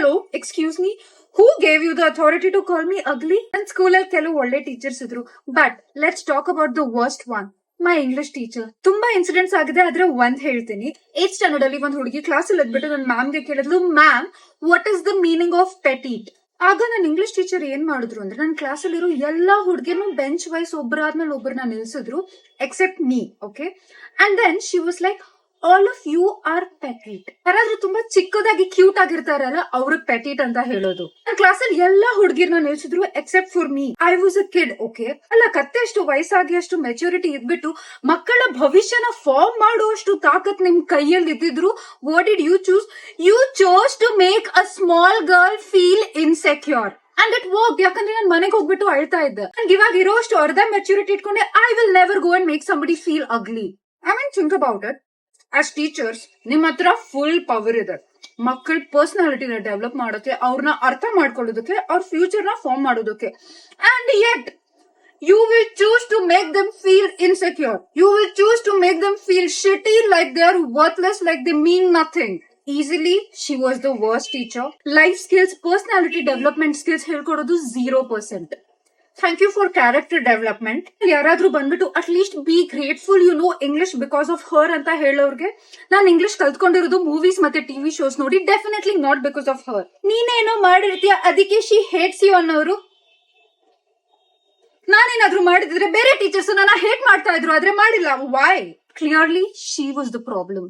Hello, excuse me, who gave you the authority to call me ugly? ನನ್ನ ಸ್ಕೂಲಲ್ಲಿ ಕೆಲವು ಒಳ್ಳೆ ಟೀಚರ್ಸ್ ಇದ್ರು, but let's talk about the worst one, my English teacher. ತುಂಬಾ incidents ಆಗಿದೆ, ಆದ್ರೆ ಒಂದ್ ಹೇಳ್ತೀನಿ. 8th ಸ್ಟ್ಯಾಂಡರ್ಡ್ ಅಲ್ಲಿ ಒಂದ್ ಹುಡುಗಿ ಕ್ಲಾಸ್ ಅಲ್ಲಿ ಎದ್ಬಿಟ್ಟು ನನ್ನ ಮ್ಯಾಮ್ಗೆ ಕೇಳಿದ್ಲು, ma'am, what is the meaning of petite? ಆಗ ನನ್ನ ಇಂಗ್ಲಿಷ್ ಟೀಚರ್ ಏನ್ ಮಾಡಿದ್ರು ಅಂದ್ರೆ, ನನ್ನ ಕ್ಲಾಸ್ ಅಲ್ಲಿರೋ ಎಲ್ಲಾ ಹುಡುಗಿರ್ನು ಬೆಂಚ್ ವೈಸ್ ಒಬ್ಬರಾದ್ಮೇಲೆ ಒಬ್ಬರನ್ನ ನಿಲ್ಸಿದ್ರು, except me. Okay, and then she was like, all of you are petite. ಯಾರಾದ್ರೂ ತುಂಬಾ ಚಿಕ್ಕದಾಗಿ ಕ್ಯೂಟ್ ಆಗಿರ್ತಾರಲ್ಲ, ಅವ್ರಿಗೆ ಪೆಟೀಟ್ ಅಂತ ಹೇಳೋದು. ನನ್ನ ಕ್ಲಾಸ್ ಅಲ್ಲಿ ಎಲ್ಲಾ ಹುಡುಗಿರ್ನ ನಿಲ್ಸಿದ್ರು except for me. I was a kid. Okay, ಅಲ್ಲ, ಕತ್ತೆ ಅಷ್ಟು ವಯಸ್ಸಾಗಿ ಅಷ್ಟು ಮೆಚುರಿಟಿ ಇದ್ಬಿಟ್ಟು ಮಕ್ಕಳ ಭವಿಷ್ಯನ ಫಾರ್ಮ್ ಮಾಡುವಷ್ಟು ತಾಕತ್ ನಿಮ್ ಕೈಯಲ್ಲಿ ಇದ್ದಿದ್ರು, what did you choose? You chose to make a small girl feel insecure. And it work. ಯಾಕಂದ್ರೆ ನಾನು ಮನೆಗೆ ಹೋಗ್ಬಿಟ್ಟು ಅಳ್ತಾ ಇದ್ದೆ. ನಂಗೆ ಇವಾಗ ಇರೋಷ್ಟು ಅರ್ಧ ಮೆಚುರಿಟಿ ಇಟ್ಕೊಂಡೆ, I will never go and make somebody feel ugly. I mean, think about it. As teachers ನಿಮ್ ಹತ್ರ ಫುಲ್ ಪವರ್ ಇದೆ ಮಕ್ಕಳ ಪರ್ಸನಾಲಿಟಿನ ಡೆವಲಪ್ ಮಾಡೋಕೆ, ಅವ್ರನ್ನ ಅರ್ಥ ಮಾಡ್ಕೊಳ್ಳೋದಕ್ಕೆ, ಅವ್ರ ಫ್ಯೂಚರ್ ನ ಫಾರ್ಮ್ ಮಾಡೋದಕ್ಕೆ. And yet you will choose to make them feel insecure. You will choose to make them feel shitty, like they are worthless, like they mean nothing. Easily, she was the worst teacher. Life skills, personality development skills ಹೇಳ್ಕೊಡೋದು 0%. Thank you for character development. ಯಾರಾದ್ರೂ ಬಂದ್ಬಿಟ್ಟು at least be grateful you know English because of her ಅಂತ ಹೇಳೋರ್ಗೆ, ನಾನು English ಕಲ್ತ್ಕೊಂಡಿರೋದು movies ಮತ್ತೆ TV shows ನೋಡಿ, definitely not because of her. ನೀನೇನೋ ಮಾಡಿರ್ತೀಯ ಅದಕ್ಕೆ ಶಿ ಹೇಟ್ಸ್ ಯು ಅನ್ನೋರು. ನಾನೇನಾದ್ರೂ ಮಾಡಿದ್ರೆ ಬೇರೆ ಟೀಚರ್ಸ್ ನನ್ನ ಹೇಟ್ ಮಾಡ್ತಾ ಇದ್ರು, ಆದ್ರೆ ಮಾಡಿಲ್ಲ. Why? Clearly she was the problem.